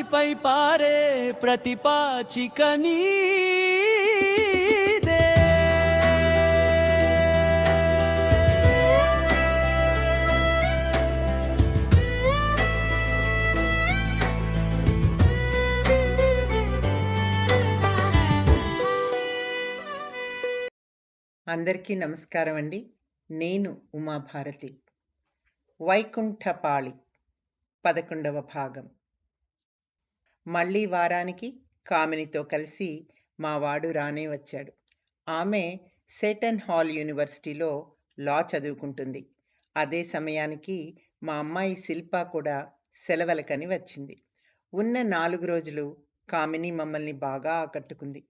రాతిపై పారే ప్రతిపాచిక నీదే. అందరికీ నమస్కారం అండి. నేను ఉమాభారతి. వైకుంఠపాళి 11వ భాగం. మళ్ళీ వారానికి కామినితో కలిసి మా వాడు రానే వచ్చాడు. ఆమె సెటన్ హాల్ యూనివర్సిటీలో లా చదువుకుంటుంది. అదే సమయానికి మా అమ్మాయి శిల్ప కూడా సెలవులకని వచ్చింది. ఉన్న 4 రోజులు కామిని మమ్మల్ని బాగా ఆకట్టుకుంది.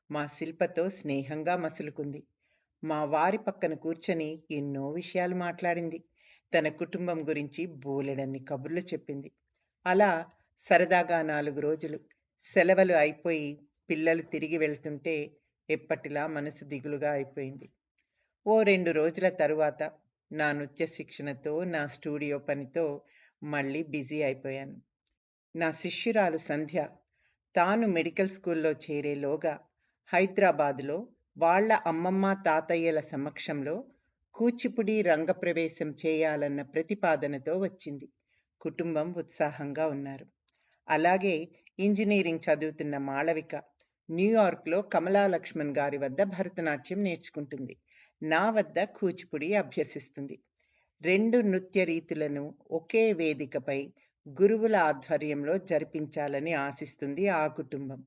మా శిల్పతో స్నేహంగా మసులుకుంది. మా వారి పక్కన కూర్చొని ఎన్నో విషయాలు మాట్లాడింది. తన కుటుంబం గురించి బోలెడన్ని కబుర్లు చెప్పింది. అలా సరదాగా 4 రోజులు సెలవులు అయిపోయి పిల్లలు తిరిగి వెళ్తుంటే ఎప్పటిలా మనసు దిగులుగా అయిపోయింది. ఓ 2 రోజుల తరువాత నా నృత్య శిక్షణతో, నా స్టూడియో పనితో మళ్ళీ బిజీ అయిపోయాను. నా శిష్యురాలు సంధ్య తాను మెడికల్ స్కూల్లో చేరేలోగా హైదరాబాదులో వాళ్ళ అమ్మమ్మ తాతయ్యల సమక్షంలో కూచిపుడి రంగప్రవేశం చేయాలన్న ప్రతిపాదనతో వచ్చింది. కుటుంబం ఉత్సాహంగా ఉన్నారు. అలాగే ఇంజనీరింగ్ చదువుతున్న మాళవిక న్యూయార్క్లో కమలా లక్ష్మణ్ గారి వద్ద భరతనాట్యం నేర్చుకుంటుంది. నా వద్ద కూచిపుడి అభ్యసిస్తుంది. 2 నృత్య రీతులను ఒకే వేదికపై గురువుల ఆధ్వర్యంలో జరిపించాలని ఆశిస్తుంది ఆ కుటుంబం.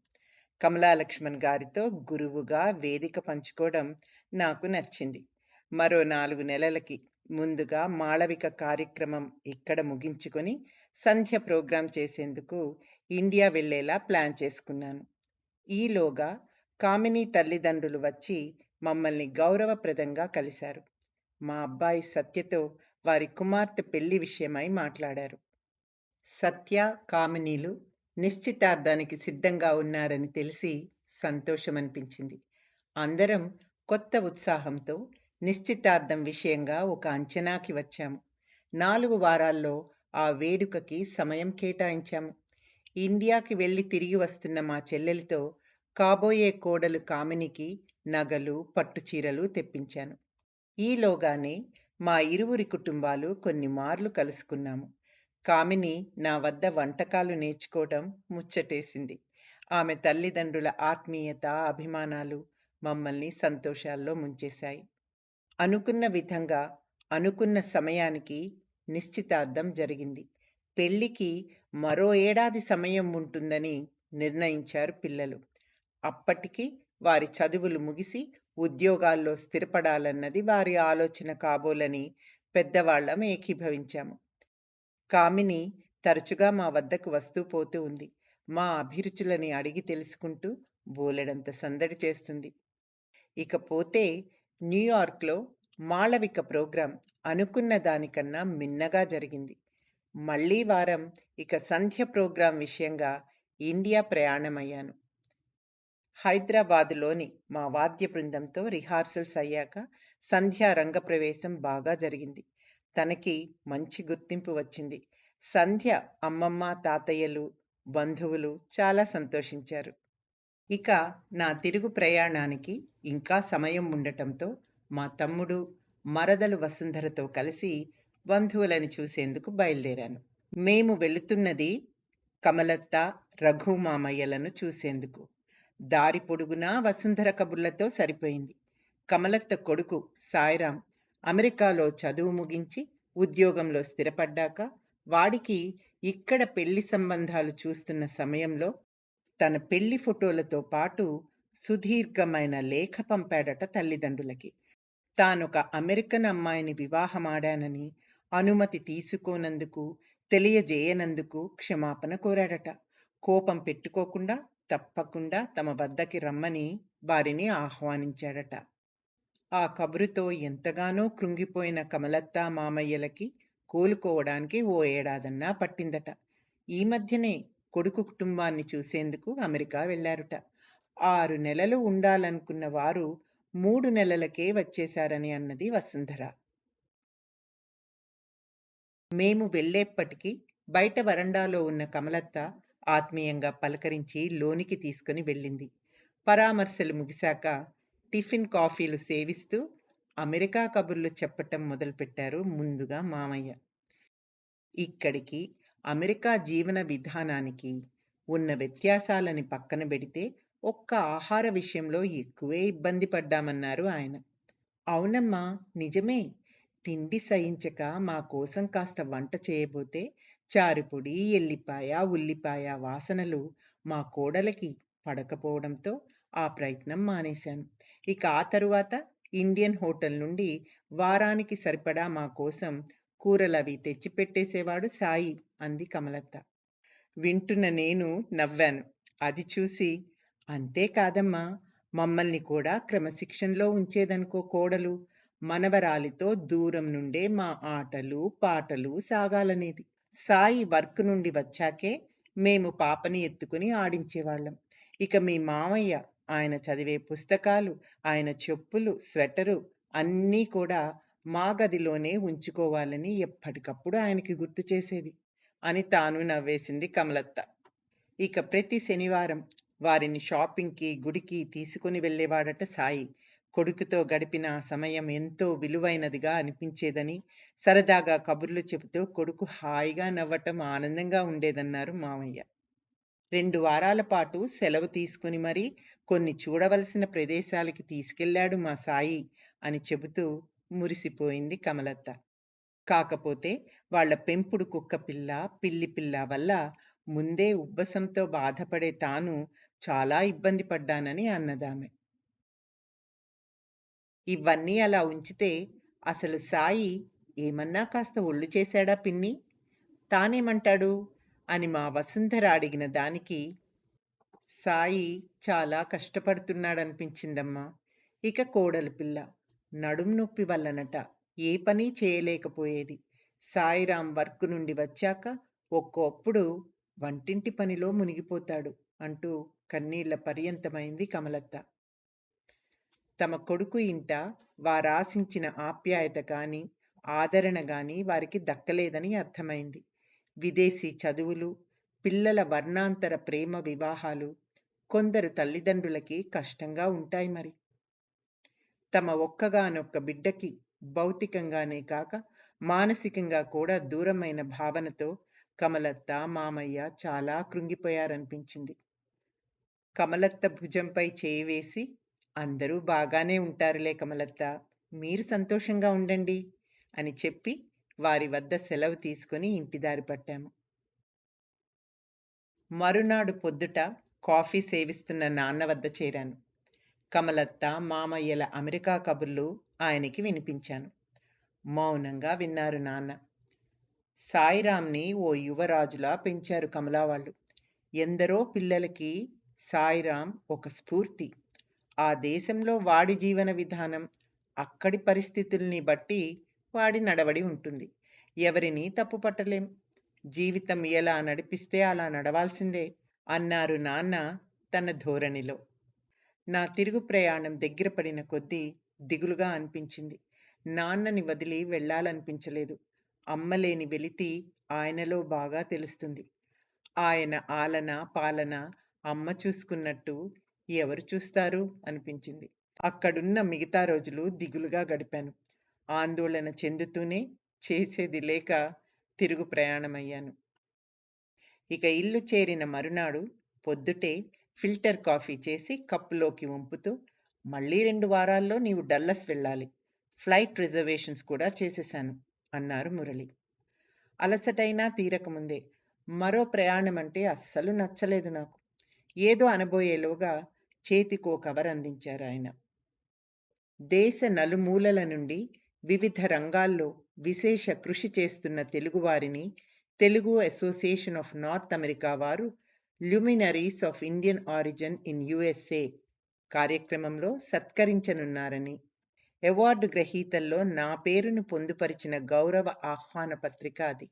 కమలా లక్ష్మణ్ గారితో గురువుగా వేదిక పంచుకోవడం నాకు నచ్చింది. మరో 4 నెలలకి ముందుగా మాళవిక కార్యక్రమం ఇక్కడ ముగించుకొని సంధ్య ప్రోగ్రాం చేసేందుకు ఇండియా వెళ్లేలా ప్లాన్ చేసుకున్నాను. ఈలోగా కామిని తల్లిదండ్రులు వచ్చి మమ్మల్ని గౌరవప్రదంగా కలిశారు. మా అబ్బాయి సత్యతో వారి కుమార్తె పెళ్లి విషయమై మాట్లాడారు. సత్య, కామినీలు నిశ్చితార్థానికి సిద్ధంగా ఉన్నారని తెలిసి సంతోషమనిపించింది. అందరం కొత్త ఉత్సాహంతో నిశ్చితార్థం విషయంగా ఒక అంచనాకి వచ్చాము. 4 వారాల్లో ఆ వేడుకకి సమయం కేటాయించాము. ఇండియాకి వెళ్ళి తిరిగి వస్తున్న మా చెల్లెలితో కాబోయే కోడలు కామినికి నగలు, పట్టుచీరలు తెప్పించాను. ఈలోగానే మా ఇరువురి కుటుంబాలు కొన్ని మార్లు కలుసుకున్నాము. కామిని నా వద్ద వంటకాలు నేర్చుకోవడం ముచ్చటేసింది. ఆమె తల్లిదండ్రుల ఆత్మీయత, అభిమానాలు మమ్మల్ని సంతోషాల్లో ముంచేశాయి. అనుకున్న విధంగా అనుకున్న సమయానికి నిశ్చితార్థం జరిగింది. పెళ్లికి మరో ఏడాది సమయం ఉంటుందని నిర్ణయించారు పిల్లలు. అప్పటికి వారి చదువులు ముగిసి ఉద్యోగాల్లో స్థిరపడాలన్నది వారి ఆలోచన కాబోలని పెద్దవాళ్లం ఏకీభవించాము. కామిని తరచుగా మా వద్దకు వస్తూ పోతూ ఉంది. మా అభిరుచులని అడిగి తెలుసుకుంటూ బోలెడంత సందడి చేస్తుంది. ఇకపోతే న్యూయార్క్లో మాళవిక ప్రోగ్రాం అనుకున్న దానికన్నా మిన్నగా జరిగింది. మళ్ళీ వారం ఇక సంధ్య ప్రోగ్రాం విషయంగా ఇండియా ప్రయాణమయ్యాను. హైదరాబాదులోని మా వాద్య బృందంతో రిహార్సల్స్ అయ్యాక సంధ్య రంగప్రవేశం బాగా జరిగింది. తనకి మంచి గుర్తింపు వచ్చింది. సంధ్య అమ్మమ్మ, తాతయ్యలు, బంధువులు చాలా సంతోషించారు. ఇక నా తిరుగు ప్రయాణానికి ఇంకా సమయం ఉండటంతో మా తమ్ముడు, మరదలు వసుంధరతో కలిసి బంధువులని చూసేందుకు బయలుదేరాను. మేము వెళుతున్నది కమలత్త, రఘు మామయ్యలను చూసేందుకు. దారి పొడుగునా వసుంధర కబుర్లతో సరిపోయింది. కమలత్త కొడుకు సాయిరాం అమెరికాలో చదువు ముగించి ఉద్యోగంలో స్థిరపడ్డాక వాడికి ఇక్కడ పెళ్లి సంబంధాలు చూస్తున్న సమయంలో తన పెళ్లి ఫోటోలతో పాటు సుదీర్ఘమైన లేఖ పంపాడట తల్లిదండ్రులకి. తానొక అమెరికన్ అమ్మాయిని వివాహమాడానని, అనుమతి తీసుకోనందుకు, తెలియజేయనందుకు క్షమాపణ కోరాడట. కోపం పెట్టుకోకుండా తప్పకుండా తమ వద్దకి రమ్మని వారిని ఆహ్వానించాడట. ఆ కబురుతో ఎంతగానో కృంగిపోయిన కమలత్త మామయ్యలకి కోలుకోవడానికి ఓ ఏడాదన్నా పట్టిందట. ఈ మధ్యనే కొడుకు కుటుంబాన్ని చూసేందుకు అమెరికా వెళ్లారుట. 6 నెలలు ఉండాలనుకున్న వారు 3 నెలలకే వచ్చేశారని అన్నది వసుంధర. మేము వెళ్ళేప్పటికీ బయట వరండాలో ఉన్న కమలత్త ఆత్మీయంగా పలకరించి లోనికి తీసుకుని వెళ్ళింది. పరామర్శలు ముగిశాక టిఫిన్ కాఫీలు సేవిస్తూ అమెరికా కబుర్లు చెప్పటం మొదలుపెట్టారు ముందుగా మామయ్య. ఇక్కడికి అమెరికా జీవన విధానానికి ఉన్న వ్యత్యాసాలని పక్కన పెడితే ఒక్క ఆహార విషయంలో ఎక్కువే ఇబ్బంది పడ్డామన్నారు ఆయన. అవునమ్మా, నిజమే. తిండి సహించక మా కోసం కాస్త వంట చేయబోతే చారుపొడి, ఎల్లిపాయ, ఉల్లిపాయ వాసనలు మా కోడలికి పడకపోవడంతో ఆ ప్రయత్నం మానేశాను. ఇక ఆ తరువాత ఇండియన్ హోటల్ నుండి వారానికి సరిపడా మా కోసం కూరలవి తెచ్చిపెట్టేసేవాడు సాయి అంది కమలత్త. వింటున్న నేను నవ్వాను. అది చూసి, అంతేకాదమ్మా, మమ్మల్ని కూడా క్రమశిక్షణలో ఉంచేదనుకో కోడలు. మనవరాలితో దూరం నుండే మా ఆటలు పాటలు సాగాలనేది. సాయి వర్క్ నుండి వచ్చాకే మేము పాపని ఎత్తుకుని ఆడించేవాళ్ళం. ఇక మీ మామయ్య, ఆయన చదివే పుస్తకాలు, ఆయన చెప్పులు, స్వెటరు అన్నీ కూడా మా గదిలోనే ఉంచుకోవాలని ఎప్పటికప్పుడు ఆయనకి గుర్తు చేసేది అని తాను నవ్వేసింది కమలత్త. ఇక ప్రతి శనివారం వారిని షాపింగ్కి, గుడికి తీసుకుని వెళ్ళేవాడట సాయి. కొడుకుతో గడిపిన ఆ సమయం ఎంతో విలువైనదిగా అనిపించేదని, సరదాగా కబుర్లు చెబుతూ కొడుకు హాయిగా నవ్వటం ఆనందంగా ఉండేదన్నారు మామయ్య. 2 వారాల పాటు సెలవు తీసుకుని మరీ కొన్ని చూడవలసిన ప్రదేశాలకి తీసుకెళ్ళాడు మా సాయి అని చెబుతూ మురిసిపోయింది కమలత్త. కాకపోతే వాళ్ళ పెంపుడు కుక్కపిల్ల, పిల్లి పిల్ల వల్ల ముందే ఉబ్బసంతో బాధపడే తాను చాలా ఇబ్బంది పడ్డానని అన్నదామె. ఇవన్నీ అలా ఉంచితే అసలు సాయి ఏమన్నా కాస్త ఒళ్ళు చేశాడా పిన్ని? తానేమంటాడు అని మా వసుంధర అడిగిన దానికి సాయి చాలా కష్టపడుతున్నాడనిపించిందమ్మా. ఇక కోడలు పిల్ల నడుం నొప్పి వల్లనట ఏ పని చేయలేకపోయేది. సాయిరాం వర్క్ నుండి వచ్చాక ఒక్కొప్పుడు వంటింటి పనిలో మునిగిపోతాడు అంటూ కన్నీళ్ల పర్యంతమైంది కమలత్త. తమ కొడుకు ఇంట వారాశించిన ఆప్యాయత గాని, ఆదరణ గాని వారికి దక్కలేదని అర్థమైంది. విదేశీ చదువులు, పిల్లల వర్ణాంతర ప్రేమ వివాహాలు కొందరు తల్లిదండ్రులకి కష్టంగా ఉంటాయి మరి. తమ ఒక్కగానొక్క బిడ్డకి భౌతికంగానే కాక మానసికంగా కూడా దూరమైన భావనతో కమలత్త, మామయ్య చాలా కృంగిపోయారనిపించింది. కమలత్త భుజంపై చేయి వేసి, అందరూ బాగానే ఉంటారులే కమలత్త, మీరు సంతోషంగా ఉండండి అని చెప్పి వారి వద్ద సెలవు తీసుకుని ఇంటిదారి పట్టాము. మరునాడు పొద్దుట కాఫీ సేవిస్తున్న నాన్న వద్ద చేరాను. కమలత్త, మామయ్యల అమెరికా కబుర్లు ఆయనకి వినిపించాను. మౌనంగా విన్నారు నాన్న. సాయిరాంని ఓ యువరాజులా పెంచారు కమలా వాళ్ళు. ఎందరో పిల్లలకి సాయిరాం ఒక స్ఫూర్తి. ఆ దేశంలో వాడి జీవన విధానం, అక్కడి పరిస్థితుల్ని బట్టి వాడి నడవడి ఉంటుంది. ఎవరినీ తప్పు పట్టలేం. జీవితం ఎలా నడిపిస్తే అలా నడవాల్సిందే అన్నారు నాన్న తన ధోరణిలో. నా తిరుగు ప్రయాణం దగ్గర పడిన కొద్దీ దిగులుగా అనిపించింది. నాన్నని వదిలి వెళ్ళాలనిపించలేదు. అమ్మలేని వెలితి ఆయనలో బాగా తెలుస్తుంది. ఆయన ఆలన పాలన అమ్మ చూసుకున్నట్టు ఎవరు చూస్తారు అనిపించింది. అక్కడున్న మిగతా రోజులు దిగులుగా గడిపాను. ఆందోళన చెందుతూనే చేసేది లేక తిరుగు ప్రయాణమయ్యాను. ఇక ఇల్లు చేరిన మరునాడు పొద్దుటే ఫిల్టర్ కాఫీ చేసి కప్పులోకి వంపుతూ, మళ్ళీ 2 వారాల్లో నీవు డల్లస్ వెళ్ళాలి. ఫ్లైట్ రిజర్వేషన్స్ కూడా చేసేశాను అన్నారు మురళి. అలసటైనా తీరకముందే మరో ప్రయాణం అంటే అస్సలు నచ్చలేదు నాకు. ఏదో అనబోయేలోగా చేతికో కవర్ అందించారు ఆయన. దేశ నలుమూలల నుండి వివిధ రంగాల్లో విశేష కృషి చేస్తున్న తెలుగువారిని Telugu association of North America వారు luminaries of Indian origin in USA కార్యక్రమంలో సత్కరించనున్నారని, అవార్డు గ్రహీతల్లో నా పేరును పొందుపరిచిన గౌరవ ఆహ్వాన పత్రిక అది.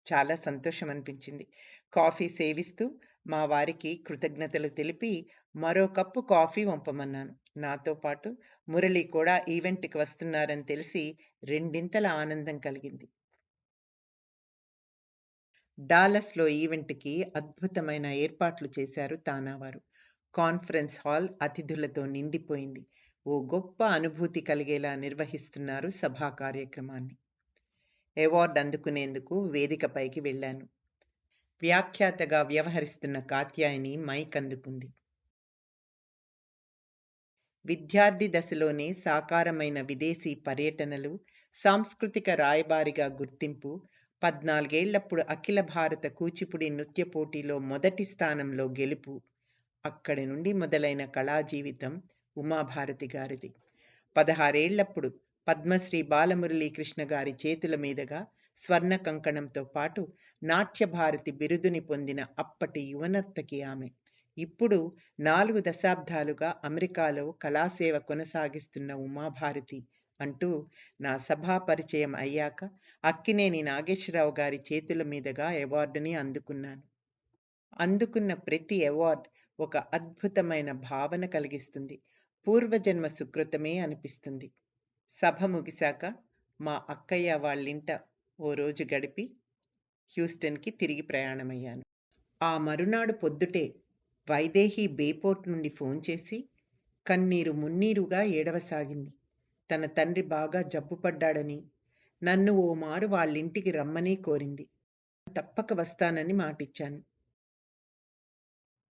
చాలా సంతోషం అనిపించింది. కాఫీ సేవిస్తూ మా వారికి కృతజ్ఞతలు తెలిపి మరో కప్పు కాఫీ వంపమన్నాను. నాతో పాటు మురళి కూడా ఈవెంట్కి వస్తున్నారని తెలిసి రెండింతల ఆనందం కలిగింది. డాలస్లో ఈవెంట్కి అద్భుతమైన ఏర్పాట్లు చేశారు తానావారు. కాన్ఫరెన్స్ హాల్ అతిథులతో నిండిపోయింది. ఓ గొప్ప అనుభూతి కలిగేలా నిర్వహిస్తున్నారు సభా కార్యక్రమాన్ని. అవార్డు అందుకునేందుకు వేదికపైకి వెళ్ళాను. వ్యాఖ్యాతగా వ్యవహరిస్తున్న కాత్యాయని మైక్ అందుకుంది. విద్యార్థి దశలోనే సాకారమైన విదేశీ పర్యటనలు, సాంస్కృతిక రాయబారిగా గుర్తింపు, 14 ఏళ్లప్పుడు అఖిల భారత కూచిపూడి నృత్య పోటీలో మొదటి స్థానంలో గెలుపు. అక్కడి నుండి మొదలైన కళా జీవితం ఉమాభారతి గారిది. 16 ఏళ్లప్పుడు పద్మశ్రీ బాలమురళీకృష్ణ గారి చేతుల మీదుగా స్వర్ణ కంకణంతో పాటు నాట్యభారతి బిరుదుని పొందిన అప్పటి యువనర్తకి ఆమె. ఇప్పుడు 4 దశాబ్దాలుగా అమెరికాలో కళాసేవ కొనసాగిస్తున్న ఉమాభారతి అంటూ నా సభా పరిచయం అయ్యాక అక్కినేని నాగేశ్వరరావు గారి చేతుల మీదుగా అవార్డుని అందుకున్నాను. అందుకున్న ప్రతి అవార్డు ఒక అద్భుతమైన భావన కలిగిస్తుంది. పూర్వజన్మ సుకృతమే అనిపిస్తుంది. సభ ముగిశాక మా అక్కయ్య వాళ్ళింట ఓ రోజు గడిపి హ్యూస్టన్కి తిరిగి ప్రయాణమయ్యాను. ఆ మరునాడు పొద్దుటే వైదేహి బేపోర్ట్ నుండి ఫోన్ చేసి కన్నీరు మున్నీరుగా ఏడవసాగింది. తన తండ్రి బాగా జబ్బుపడ్డాడని, నన్ను ఓ మారు వాళ్ళింటికి రమ్మని కోరింది. తప్పక వస్తానని మాటిచ్చాను.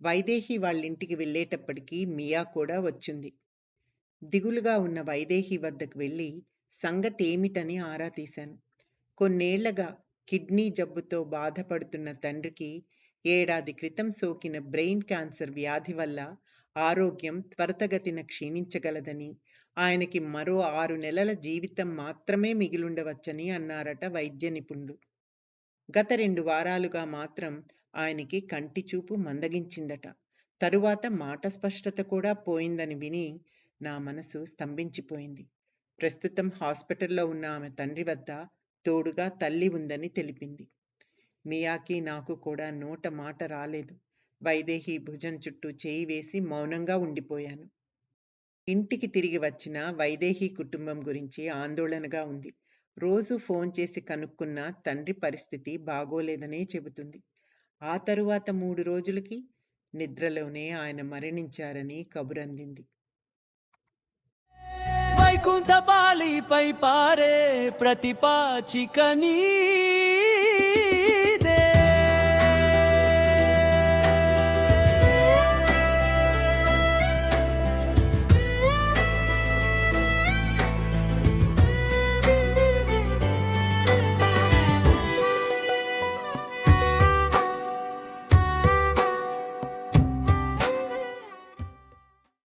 వైదేహి వాళ్ళింటికి వెళ్ళేటప్పటికి మియా కూడా వచ్చింది. దిగులుగా ఉన్న వైదేహి వద్దకు వెళ్ళి సంగతేమిటని ఆరా తీశాను. కొన్నేళ్లగా కిడ్నీ జబ్బుతో బాధపడుతున్న తండ్రికి ఏడాది క్రితం సోకిన బ్రెయిన్ క్యాన్సర్ వ్యాధి వల్ల ఆరోగ్యం త్వరితగతిన క్షీణించగలదని, ఆయనకి మరో 6 నెలల జీవితం మాత్రమే మిగిలుండవచ్చని అన్నారట వైద్య నిపుణులు. గత 2 వారాలుగా మాత్రం ఆయనకి కంటి చూపు మందగించిందట. తరువాత మాట స్పష్టత కూడా పోయిందని విని నా మనసు స్తంభించిపోయింది. ప్రస్తుతం హాస్పిటల్లో ఉన్న ఆమె తండ్రి వద్ద తోడుగా తల్లి ఉందని తెలిపింది. మియాకి నాకు కూడా నోట మాట రాలేదు. వైదేహి భుజం చుట్టూ చేయి వేసి మౌనంగా ఉండిపోయాను. ఇంటికి తిరిగి వచ్చిన వైదేహి కుటుంబం గురించి ఆందోళనగా ఉంది. రోజు ఫోన్ చేసి కనుక్కున్నా తండ్రి పరిస్థితి బాగోలేదనే చెబుతుంది. ఆ తరువాత 3 రోజులకి నిద్రలోనే ఆయన మరణించారని కబురందింది. వైకుంఠపాళిపై పారే ప్రతిపాచికని